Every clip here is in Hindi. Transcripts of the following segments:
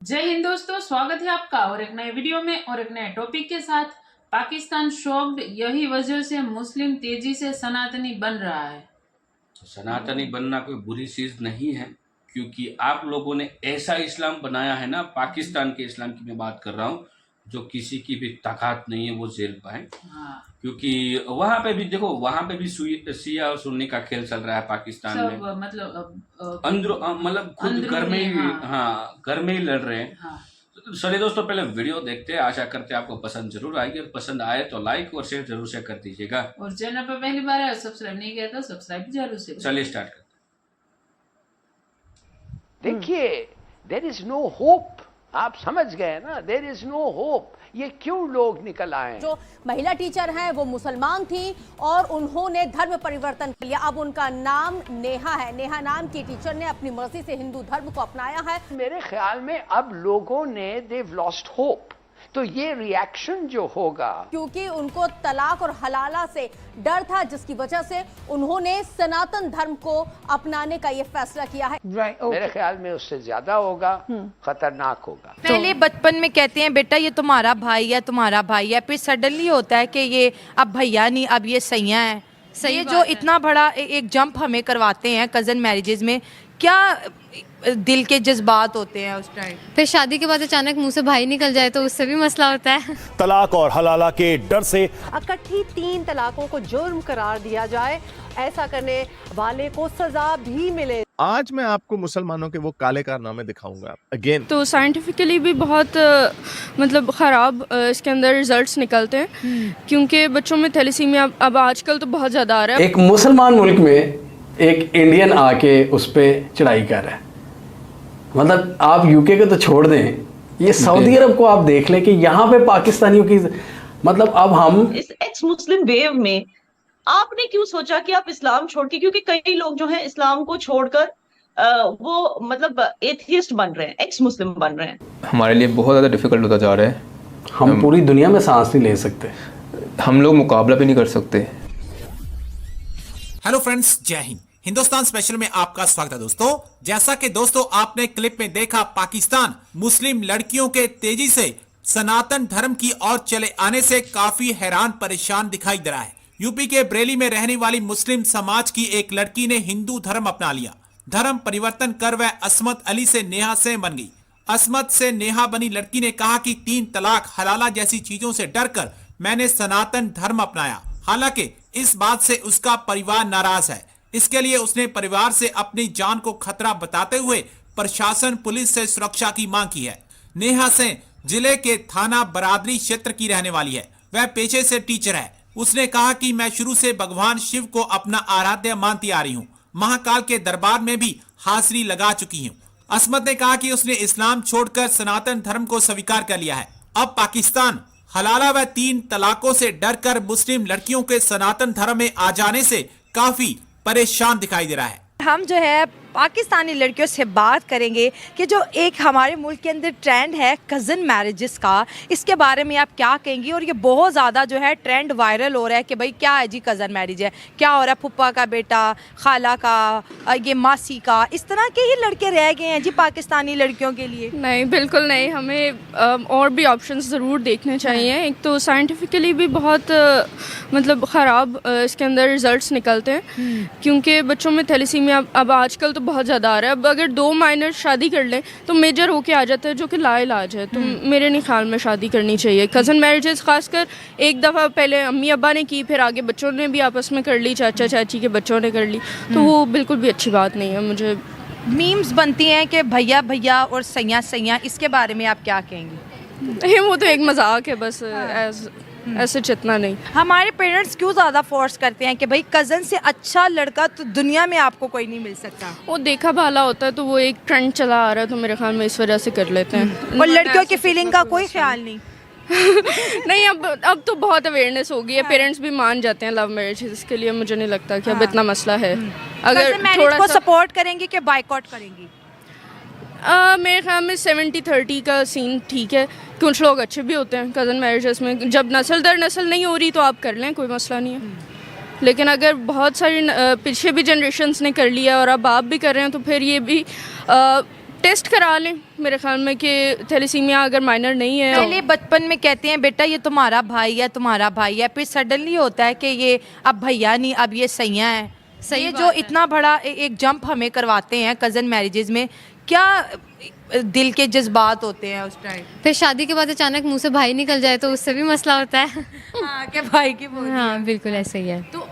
जय हिंद दोस्तों, स्वागत है आपका और एक नए वीडियो में और एक नए टॉपिक के साथ। पाकिस्तान शॉक्ड, यही वजह से मुस्लिम तेजी से सनातनी बन रहा है। सनातनी बनना कोई बुरी चीज नहीं है, क्योंकि आप लोगों ने ऐसा इस्लाम बनाया है ना, पाकिस्तान के इस्लाम की मैं बात कर रहा हूँ, जो किसी की भी ताकत नहीं है वो झेल पाए। हाँ, क्योंकि वहां पे भी देखो, वहां पे भी शिया और सुन्नी का खेल चल रहा है पाकिस्तान में। सब मतलब अंदर मतलब खुद घर में ही, हाँ घर में ही लड़ रहे हैं। हाँ। चलिए दोस्तों, पहले वीडियो देखते हैं। आशा करते हैं आपको पसंद जरूर आएगी, और पसंद आए तो लाइक और शेयर जरूर से कर दीजिएगा। और चैनल पर पहली बार है, सब्सक्राइब नहीं किया तो सब्सक्राइब जरूर से करें। चलिए स्टार्ट करते हैं। देखिए, देयर इज नो होप। आप समझ गए ना, देयर इज नो होप। ये क्यों लोग निकल आए? जो महिला टीचर हैं वो मुसलमान थी और उन्होंने धर्म परिवर्तन किया। अब उनका नाम नेहा है। नेहा नाम की टीचर ने अपनी मर्जी से हिंदू धर्म को अपनाया है। मेरे ख्याल में अब लोगों ने देव लॉस्ट होप, तो ये रिएक्शन जो होगा, क्योंकि उनको तलाक और हलाला से डर था, जिसकी वजह से उन्होंने सनातन धर्म को अपनाने का ये फैसला किया है। मेरे ख्याल में उससे ज्यादा होगा, खतरनाक होगा। पहले बचपन में कहते हैं बेटा ये तुम्हारा भाई है, तुम्हारा भाई है, फिर सडनली होता है कि ये अब भैया नहीं, अब ये सैया है। सही जो इतना बड़ा एक जंप हमें करवाते हैं कजन मैरिजेज में, क्या दिल के जज्बात होते हैं उस टाइम। फिर शादी के बाद अचानक मुंह से भाई निकल जाए तो उससे भी मसला होता है। तलाक और हलाला के डर से इकट्ठी 3 तलाकों को जुर्म करार दिया जाए, ऐसा करने वाले को सजा भी मिले। आज मैं आपको मुसलमानों के वो काले कारनामे दिखाऊंगा अगेन। तो साइंटिफिकली भी बहुत मतलब ख़राब इसके अंदर रिजल्ट्स निकलते हैं, क्योंकि बच्चों में थैलेसीमिया अब आजकल तो बहुत ज़्यादा आ रहा है। एक मुसलमान मुल्क में एक इंडियन आके उस पर चढ़ाई कर रहा है। मतलब आप यूके को तो छोड़ दें, ये सऊदी अरब को आप देख लें कि यहाँ पे पाकिस्तानियों की, मतलब अब हम इस एक्स मुस्लिम वेव में आपने क्यों सोचा कि आप इस्लाम छोड़ के, क्योंकि कई लोग जो हैं इस्लाम को छोड़कर वो मतलब एथियस्ट बन रहे हैं, एक्स मुस्लिम बन रहे हैं। हमारे लिए बहुत ज़्यादा डिफिकल्ट होता जा रहा है। हम पूरी दुनिया में सांस नहीं ले सकते, हम लोग मुकाबला भी नहीं कर सकते। हेलो फ्रेंड्स, जय हिंद। हिंदुस्तान स्पेशल में आपका स्वागत है दोस्तों। जैसा कि दोस्तों आपने क्लिप में देखा, पाकिस्तान मुस्लिम लड़कियों के तेजी से सनातन धर्म की ओर चले आने से काफी हैरान परेशान दिखाई दे रहा है। यूपी के बरेली में रहने वाली मुस्लिम समाज की एक लड़की ने हिंदू धर्म अपना लिया। धर्म परिवर्तन कर वह असमत अली से नेहा से बन गई। असमत से नेहा बनी लड़की ने कहा कि 3 तलाक हलाला जैसी चीजों से डरकर मैंने सनातन धर्म अपनाया। हालांकि इस बात से उसका परिवार नाराज है। इसके लिए उसने परिवार से अपनी जान को खतरा बताते हुए प्रशासन पुलिस से सुरक्षा की मांग की है। नेहा सिंह जिले के थाना बरादरी क्षेत्र की रहने वाली है। वह पेशे से टीचर है। उसने कहा कि मैं शुरू से भगवान शिव को अपना आराध्य मानती आ रही हूँ। महाकाल के दरबार में भी हाजिरी लगा चुकी हूँ। असमत ने कहा कि उसने इस्लाम छोड़कर सनातन धर्म को स्वीकार कर लिया है। अब पाकिस्तान हलाला व 3 तलाकों से डरकर मुस्लिम लड़कियों के सनातन धर्म में आ जाने से काफी परेशान दिखाई दे रहा है। हम जो है पाकिस्तानी लड़कियों से बात करेंगे कि जो एक हमारे मुल्क के अंदर ट्रेंड है कज़न मैरिजेस का, इसके बारे में आप क्या कहेंगी। और ये बहुत ज़्यादा जो है ट्रेंड वायरल हो रहा है कि भाई क्या है जी कज़न मैरिज है, क्या हो रहा है, फुप्पा का बेटा, खाला का, ये मासी का, इस तरह के ही लड़के रह गए हैं जी पाकिस्तानी लड़कियों के लिए। नहीं, बिल्कुल नहीं। हमें और भी ऑप्शंस ज़रूर देखने चाहिए। एक तो साइंटिफिकली भी बहुत मतलब ख़राब इसके अंदर रिजल्ट्स निकलते हैं, क्योंकि बच्चों में थैलेसीमिया अब आजकल बहुत ज़्यादा आ रहा है। अब अगर 2 माइनर शादी कर लें तो मेजर होके आ जाता है, जो कि लाइलाज है। तो मेरे नहीं ख्याल में शादी करनी चाहिए। कज़न मैरिजेस खासकर एक दफ़ा पहले अम्मी अब्बा ने की, फिर आगे बच्चों ने भी आपस में कर ली, चाचा चाची के बच्चों ने कर ली, तो वो बिल्कुल भी अच्छी बात नहीं है। मुझे मीम्स बनती हैं कि भैया भैया और सैया सैया, इसके बारे में आप क्या कहेंगे। वो तो एक मजाक है बस, ऐसे जितना नहीं। हमारे पेरेंट्स क्यों ज़्यादा फोर्स करते हैं कि भाई कज़न से अच्छा लड़का तो दुनिया में आपको कोई नहीं मिल सकता। वो देखा भाला होता है, तो वो एक ट्रेंड चला आ रहा है, तो मेरे ख्याल में इस वजह से कर लेते हैं। और लड़कियों की फीलिंग का कोई ख्याल नहीं। नहीं, अब तो बहुत अवेयरनेस हो गई है, पेरेंट्स भी मान जाते हैं लव मैरिज। इसके लिए मुझे नहीं लगता कि अब इतना मसला है। अगर थोड़ा को सपोर्ट करेंगी कि बाइकआउट करेंगी। मेरे ख्याल में 70-30 का सीन ठीक है। कुछ लोग अच्छे भी होते हैं कज़न मैरिजेस में, जब नस्ल दर नस्ल नहीं हो रही तो आप कर लें, कोई मसला नहीं है। लेकिन अगर बहुत सारी पीछे भी जनरेशन्स ने कर लिया और अब आप भी कर रहे हैं, तो फिर ये भी टेस्ट करा लें मेरे ख्याल में कि थैलेसीमिया अगर माइनर नहीं है। पहले बचपन में कहते हैं बेटा ये तुम्हारा भाई है तुम्हारा भाई है, फिर सडनली होता है कि ये अब भैया नहीं अब ये सैया है। सही ये बात जो है। इतना बड़ा एक जंप हमें करवाते हैं कज़न मैरिजेस में, क्या दिल के जज्बात होते हैं उस टाइम? फिर शादी के बाद अचानक मुंह से भाई निकल जाए तो उससे भी मसला होता है। हाँ, क्या भाई की बोली है। हाँ बिल्कुल ऐसा ही है। तो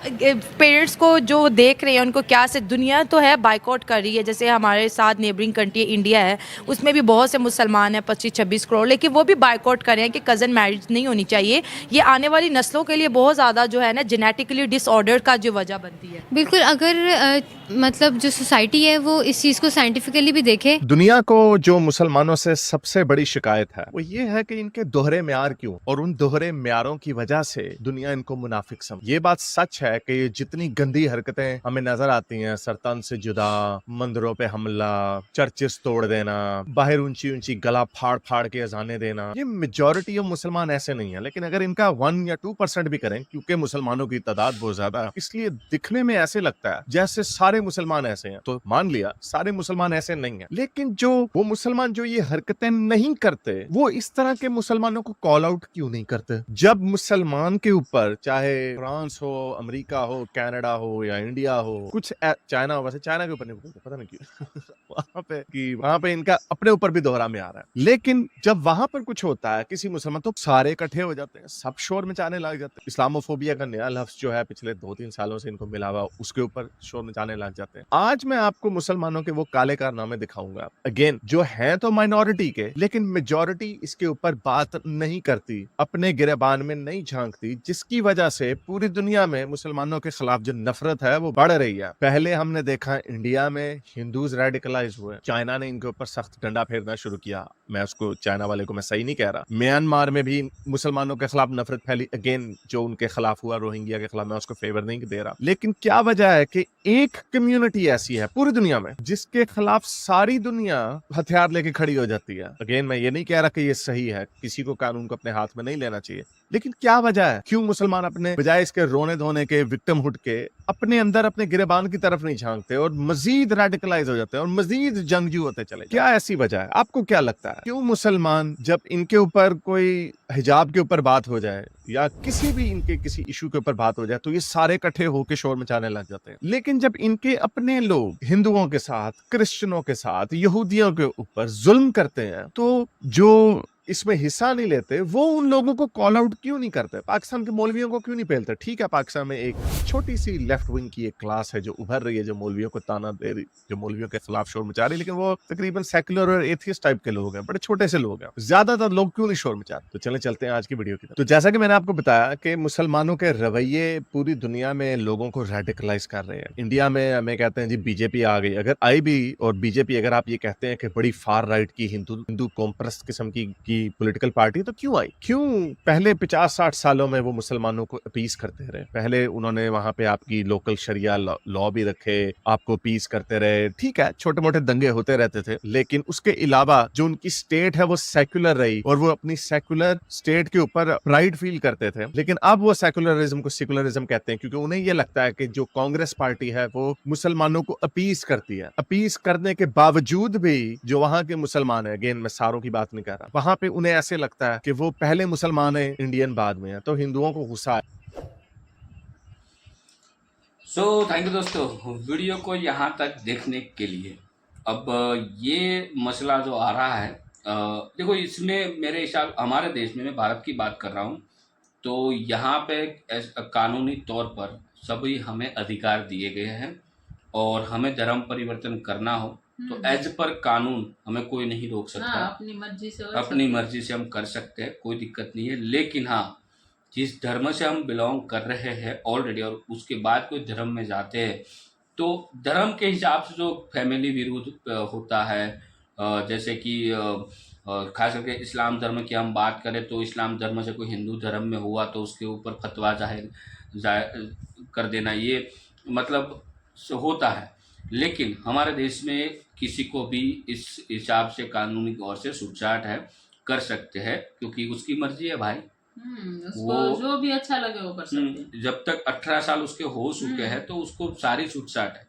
पेरेंट्स को जो देख रहे हैं उनको क्या से दुनिया तो है बाइकआउट कर रही है, जैसे हमारे साथ नेबरिंग कंट्री इंडिया है उसमें भी बहुत से मुसलमान हैं 25-26 करोड़, लेकिन वो भी बाइकआउट कर रहे हैं कि कज़न मैरिज नहीं होनी चाहिए। ये आने वाली नस्लों के लिए बहुत ज़्यादा जो है ना जेनेटिकली डिसऑर्डर का जो वजह बनती है। बिल्कुल, अगर मतलब जो सोसाइटी है वो इस चीज़ को साइंटिफिकली भी देखे। दुनिया को जो मुसलमानों से सबसे बड़ी शिकायत है वो ये है कि इनके दोहरे म्यार क्यों, और उन दोहरे म्यारों की वजह से दुनिया इनको मुनाफिक समझ। ये बात सच है कि जितनी गंदी हरकतें हमें नजर आती हैं, सरतन से जुदा, मंदिरों पे हमला, चर्चेस तोड़ देना, बाहर ऊंची ऊंची गला फाड़ फाड़ के अजाने देना, ये मेजॉरिटी ऑफ मुसलमान ऐसे नहीं है। लेकिन अगर इनका 1 या 2% भी करें, क्योंकि मुसलमानों की तादाद बहुत ज्यादा है इसलिए दिखने में ऐसे लगता है जैसे सारे मुसलमान ऐसे हैं, तो मान लिया सारे मुसलमान ऐसे नहीं है। लेकिन जो वो मुसलमान जो ये हरकतें नहीं करते वो इस तरह के मुसलमानों को कॉल आउट क्यों नहीं करते? जब मुसलमान के ऊपर चाहे फ्रांस हो, अमेरिका हो, कनाडा हो या इंडिया हो, कुछ चाइना हो, वैसे चाइना के ऊपर नहीं बोलते पता नहीं क्यों वहां पे इनका अपने ऊपर भी दोहरा में आ रहा है। लेकिन जब वहां पर कुछ होता है किसी मुसलमान तो सारे इकट्ठे हो जाते हैं, सब शोर मचाने लग जाते हैं। इस्लामोफोबिया का नया लफ्ज जो है पिछले 2-3 सालों से इनको मिला हुआ उसके ऊपर शोर मचाने लग जाते हैं। आज मैं आपको मुसलमानों के वो काले कारनामे दिखाऊंगा, अगेन जो है तो माइनॉरिटी के, लेकिन मेजॉरिटी इसके ऊपर बात नहीं करती, अपने गिरेबान में नहीं झांकती, जिसकी वजह से पूरी दुनिया में मुसलमानों के खिलाफ जो नफरत है वो बढ़ रही है। पहले हमने देखा इंडिया में हिंदूज रेडिकलाइज हुए, चाइना ने इनके ऊपर सख्त डंडा फेरना शुरू किया। मैं उसको चाइना वाले को मैं सही नहीं कह रहा। म्यांमार में भी मुसलमानों के खिलाफ नफरत फैली, अगेन जो उनके खिलाफ हुआ रोहिंग्या के खिलाफ, मैं उसको फेवर नहीं दे रहा। लेकिन क्या वजह है कि एक कम्युनिटी ऐसी है पूरी दुनिया में जिसके खिलाफ सारी दुनिया हथियार लेके खड़ी हो जाती है। अगेन मैं ये नहीं कह रहा कि ये सही है, किसी को कानून को अपने हाथ में नहीं लेना चाहिए, लेकिन क्या वजह है क्यों मुसलमान अपने बजाय इसके रोने धोने के, विक्टिमहुड के, अपने अंदर अपने गिरेबान की तरफ नहीं झांकते और मजीद रेडिकलाइज हो जाते हैं और मजीद जंगजू होते चले? क्या ऐसी वजह है? आपको क्या लगता है क्यों मुसलमान जब इनके ऊपर कोई हिजाब के ऊपर बात हो जाए या किसी भी इनके किसी इशू के ऊपर बात हो जाए तो ये सारे इकट्ठे होकर शोर मचाने लग जाते हैं? लेकिन जब इनके अपने लोग हिंदुओं के साथ, क्रिश्चियनों के साथ, यहूदियों के ऊपर जुल्म करते हैं तो जो इसमें हिस्सा नहीं लेते वो उन लोगों को कॉल आउट क्यों नहीं करते? पाकिस्तान के मौलवियों को क्यों नहीं पेलते? ठीक है, पाकिस्तान में एक छोटी सी लेफ्ट विंग की एक क्लास है जो उभर रही है, जो मौलवियों को ताना दे रही, जो मौलवियों के खिलाफ शोर मचा रही, लेकिन वो तकरीबन सेकुलर और एथियस्ट टाइप के लोग हैं, बड़े छोटे से लोग हैं। ज्यादातर लोग क्यों नहीं शोर मचा रहे? तो चले चलते हैं आज की वीडियो की तरफ। तो जैसा कि मैंने आपको बताया कि मुसलमानों के रवैये पूरी दुनिया में लोगों को रेडिकलाइज कर रहे हैं। इंडिया में हमें कहते हैं जी बीजेपी आ गई, अगर आई भी और बीजेपी अगर आप ये कहते हैं कि बड़ी फार राइट की हिंदू कॉम्प्रस्ट किस्म की पॉलिटिकल पार्टी, तो क्यों आई? क्यों पहले 50-60 सालों में वो मुसलमानों को अपीस करते रहे? पहले उन्होंने वहां पे आपकी लोकल शरिया लॉ भी रखे, आपको अपीस करते रहे। ठीक है, छोटे मोटे दंगे होते रहते थे, लेकिन उसके अलावा जो उनकी स्टेट है वो सेक्युलर रही और वो अपनी सेक्युलर स्टेट के ऊपर प्राइड फील करते थे। लेकिन अब वो सेक्युलरिज्म को सेक्युलरिज्म कहते हैं क्योंकि उन्हें ये लगता है कि जो कांग्रेस पार्टी है वो मुसलमानों को अपीस करती है। अपीस करने के बावजूद भी जो वहां के मुसलमान है, अगेन मैं सारों की बात नहीं कर रहा, वहां पे उन्हें ऐसे लगता है कि वो पहले मुसलमान है, इंडियन बाद में है, तो हिंदुओं को गुस्सा है। सो थैंक यू दोस्तों वीडियो को यहाँ तक देखने के लिए। अब ये मसला जो आ रहा है, देखो इसमें मेरे हिसाब, हमारे देश में, मैं भारत की बात कर रहा हूँ, तो यहाँ पे कानूनी तौर पर सभी हमें अधिकार दिए गए हैं और हमें धर्म परिवर्तन करना हो तो एज पर कानून हमें कोई नहीं रोक सकता। अपनी मर्जी से हम कर सकते हैं, कोई दिक्कत नहीं है। लेकिन हाँ, जिस धर्म से हम बिलोंग कर रहे हैं ऑलरेडी और उसके बाद कोई धर्म में जाते हैं तो धर्म के हिसाब से जो फैमिली विरोध होता है, जैसे कि खास करके इस्लाम धर्म की हम बात करें तो इस्लाम धर्म से कोई हिंदू धर्म में हुआ तो उसके ऊपर फतवा जाहिर कर देना, ये मतलब होता है। लेकिन हमारे देश में किसी को भी इस हिसाब से कानूनी तौर से छूटछाट है, कर सकते हैं, क्योंकि उसकी मर्जी है भाई। उसको जो भी अच्छा लगे वो कर सकते हैं। जब तक 18 साल उसके हो चुके हैं तो उसको सारी छूटछाट है।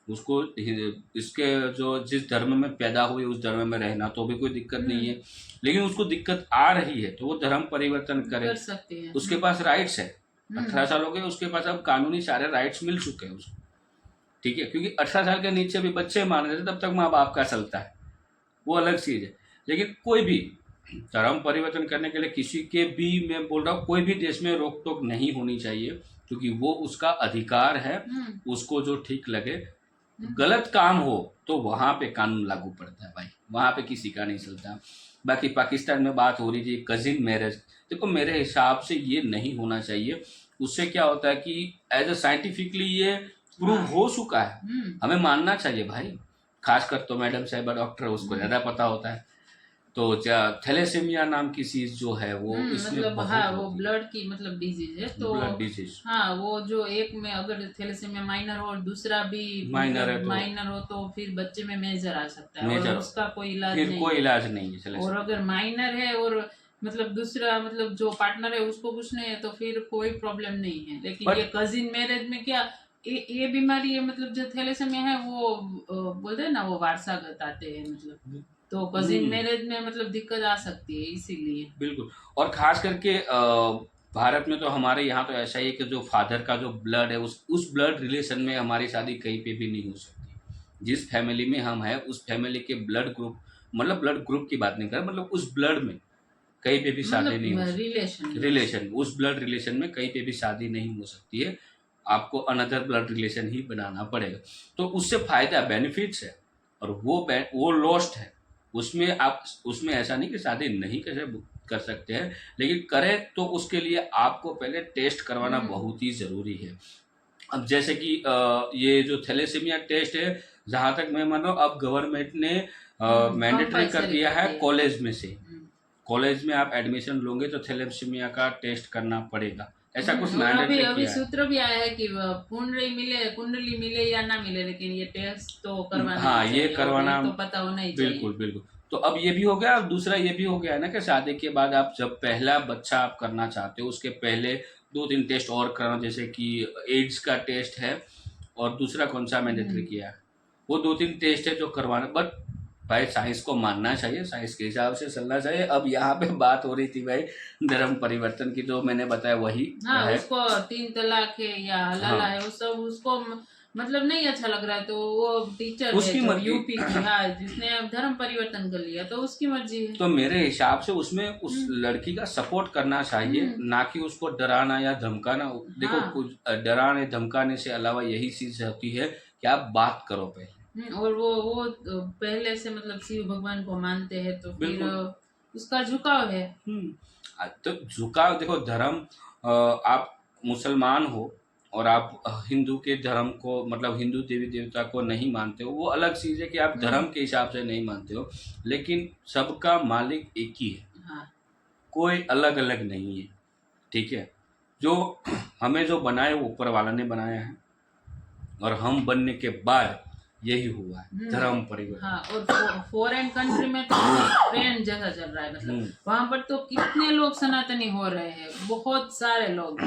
उसको इसके जो जिस धर्म में पैदा हुई उस धर्म में रहना तो भी कोई दिक्कत नहीं है, लेकिन उसको दिक्कत आ रही है तो वो धर्म परिवर्तन करे, कर सकते हैं। उसके पास राइट्स है। 18 साल हो गए, उसके पास अब कानूनी सारे राइट्स मिल चुके हैं उसको, ठीक है, क्योंकि 18 साल के नीचे भी बच्चे मान रहे थे तब तक माँ बाप का चलता है, वो अलग चीज़ है। लेकिन कोई भी धर्म परिवर्तन करने के लिए किसी के भी, मैं बोल रहा हूँ, कोई भी देश में रोक टोक नहीं होनी चाहिए, क्योंकि वो उसका अधिकार है, उसको जो ठीक लगे। गलत काम हो तो वहाँ पे कानून लागू पड़ता है भाई, वहाँ पे किसी का नहीं चलता। बाकी पाकिस्तान में बात हो रही थी कजिन मैरिज, देखो मेरे हिसाब से ये नहीं होना चाहिए। उससे क्या होता है कि एज अ साइंटिफिकली ये प्रूव हो चुका है, हमें मानना चाहिए भाई। खासकर तो मैडम साहिबा डॉक्टर, उसको ज़्यादा पता होता है। तो थैलेसीमिया नाम की चीज जो है वो इसमें मतलब बहुत हाँ, वो होती है। ब्लड की मतलब डिजीज है, तो ब्लड डिजीज, हाँ, वो जो एक में अगर थैलेसीमिया माइनर हो और दूसरा भी माइनर है माइनर हो तो फिर बच्चे में मेजर आ सकता है मेजर और उसका कोई इलाज फिर नहीं कोई है। इलाज नहीं है और थैलेसीमिया। अगर माइनर है और मतलब दूसरा मतलब जो पार्टनर है उसको कुछ नहीं है तो फिर कोई प्रॉब्लम नहीं है। लेकिन But- ये कजिन मैरिज में क्या ये बीमारी है, मतलब जो थैलेसीमिया है वो बोलते हैं ना, वो वारसागत आते हैं, मतलब तो कजिन मैरिज में मतलब दिक्कत आ सकती है, इसीलिए। बिल्कुल। और खास करके भारत में तो हमारे यहाँ तो ऐसा ही है कि जो फादर का जो ब्लड है उस ब्लड रिलेशन में हमारी शादी कहीं पे भी नहीं हो सकती। जिस फैमिली में हम हैं उस फैमिली के ब्लड ग्रुप, मतलब ब्लड ग्रुप की बात नहीं कर, मतलब उस ब्लड में कहीं पे भी शादी नहीं हो सकती। रिलेशन, उस ब्लड रिलेशन में कहीं पे भी शादी नहीं हो सकती है, आपको अनदर ब्लड रिलेशन ही बनाना पड़ेगा। तो उससे फायदा बेनिफिट्स है और वो लॉस्ट है। उसमें आप उसमें ऐसा नहीं कि शादी नहीं कर सकते हैं, लेकिन करें तो उसके लिए आपको पहले टेस्ट करवाना बहुत ही ज़रूरी है। अब जैसे कि ये जो थैलेसीमिया टेस्ट है, जहाँ तक मैं मान रहा हूँ, अब गवर्नमेंट ने मैंडेटरी कर दिया है कॉलेज में से। कॉलेज में आप एडमिशन लोगे तो थैलेसीमिया का टेस्ट करना पड़ेगा, ऐसा कुछ मैंडेटरी किया अभी है। सूत्र भी आया है कि कुंडली मिले या ना मिले, लेकिन ये टेस्ट तो करवाना हाँ, ये चाहिए, करवाना तो पता होना ही चाहिए। बिल्कुल बिल्कुल। तो अब ये भी हो गया। अब दूसरा ये भी हो गया है ना कि शादी के बाद आप जब पहला बच्चा आप करना चाहते हो उसके पहले 2-3 टेस्ट और कराना, जैसे कि एड्स का टेस्ट है और दूसरा कौन सा मैंडेटरी किया है, वो 2-3 टेस्ट है जो करवाना। बट भाई साइंस को मानना चाहिए, साइंस के हिसाब से चलना चाहिए। अब यहाँ पे बात हो रही थी भाई धर्म परिवर्तन की, जो मैंने बताया वही हाँ, है। उसको 3 तलाक है या हलाला है, वो सब उसको मतलब नहीं अच्छा लग रहा है, तो वो टीचर उसकी है मर्जी। यूपी की, हाँ, जिसने अब धर्म परिवर्तन कर लिया तो उसकी मर्जी है। तो मेरे हिसाब से उसमें उस लड़की का सपोर्ट करना चाहिए, ना कि उसको डराना या धमकाना। देखो हाँ। कुछ डराने धमकाने से अलावा यही चीज होती है कि आप बात करो पहले। और वो पहले से मतलब शिव भगवान को मानते हैं तो फिर बिल्कुल। उसका झुकाव है। तो झुकाव, देखो धर्म, आप मुसलमान हो और आप हिंदू के धर्म को, मतलब हिंदू देवी देवता को नहीं मानते हो, वो अलग चीज़ है कि आप धर्म के हिसाब से नहीं मानते हो, लेकिन सबका मालिक एक ही है। हाँ। कोई अलग अलग नहीं है, ठीक है। जो हमें जो बनाए वो ऊपर वाला ने बनाया है, और हम बनने के बाद यही हुआ है धर्म परिवर्तन। हाँ, और फॉरेन कंट्री में तो ट्रेंड जैसा चल रहा है, मतलब वहां पर तो कितने लोग सनातनी हो रहे हैं, बहुत सारे लोग।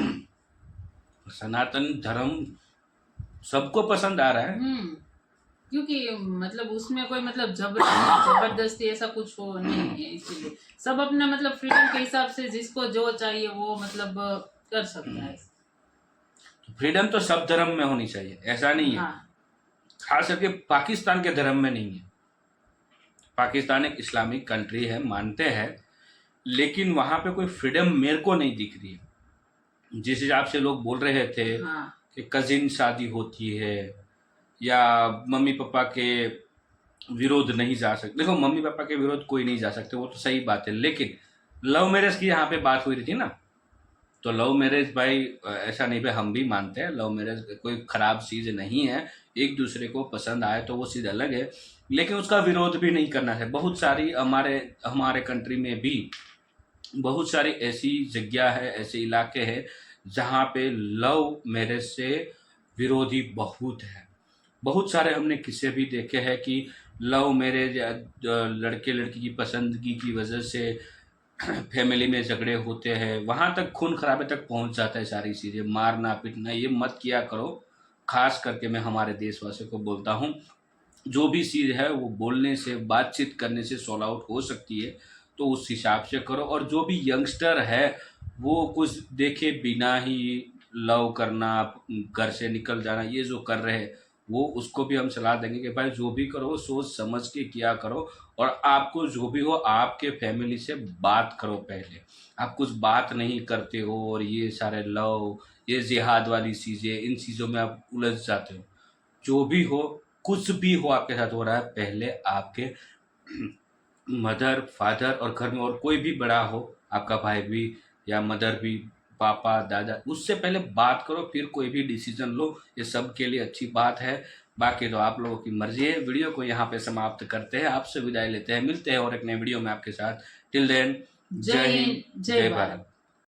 सनातन धर्म सबको पसंद आ रहा है। क्योंकि मतलब उसमें कोई मतलब जबरदस्ती ऐसा कुछ हो नहीं है, इसीलिए सब अपना मतलब फ्रीडम के हिसाब से जिसको जो चाहिए वो मतलब कर सकता है। फ्रीडम तो सब धर्म में होनी चाहिए, ऐसा नहीं है। हाँ। खास करके पाकिस्तान के धर्म में नहीं है। पाकिस्तान एक इस्लामिक कंट्री है, मानते हैं, लेकिन वहाँ पे कोई फ्रीडम मेरे को नहीं दिख रही है। जिस हिसाब से लोग बोल रहे थे कि कजिन शादी होती है या मम्मी पापा के विरोध नहीं जा सकते। देखो मम्मी पापा के विरोध कोई नहीं जा सकते, वो तो सही बात है, लेकिन लव मैरिज की यहाँ पे बात हुई थी ना, तो लव मैरिज भाई ऐसा नहीं भाई, हम भी मानते हैं लव मैरिज कोई ख़राब चीज़ नहीं है। एक दूसरे को पसंद आए तो वो चीज़ अलग है, लेकिन उसका विरोध भी नहीं करना है। बहुत सारी हमारे कंट्री में भी बहुत सारी ऐसी जगह है, ऐसे इलाके हैं जहाँ पे लव मैरिज से विरोधी बहुत है। बहुत सारे हमने किस्से भी देखे हैं कि लव मैरिज लड़के लड़की की पसंदगी की वजह से फैमिली में झगड़े होते हैं, वहाँ तक खून खराबे तक पहुँच जाता है। सारी चीज़ें, मारना पीटना, ये मत किया करो। खास करके मैं हमारे देशवासियों को बोलता हूँ, जो भी चीज़ है वो बोलने से, बातचीत करने से सॉल्व आउट हो सकती है, तो उस हिसाब से करो। और जो भी यंगस्टर है वो कुछ देखे बिना ही लव करना, घर से निकल जाना, ये जो कर रहे हैं, वो उसको भी हम सलाह देंगे कि भाई जो भी करो सोच समझ के किया करो। और आपको जो भी हो आपके फैमिली से बात करो पहले। आप कुछ बात नहीं करते हो और ये सारे लव, ये जिहाद वाली चीज़ें, इन चीज़ों में आप उलझ जाते हो। जो भी हो, कुछ भी हो आपके साथ हो रहा है, पहले आपके मदर, फादर और घर में और कोई भी बड़ा हो, आपका भाई भी या मदर भी, पापा, दादा, उससे पहले बात करो, फिर कोई भी डिसीजन लो। ये सब के लिए अच्छी बात है। बाकी तो आप लोगों की मर्जी है। वीडियो को यहाँ पे समाप्त करते हैं, आपसे विदाई लेते हैं, मिलते हैं और एक नए वीडियो में आपके साथ। टिल देन, जय हिंद, जय भारत।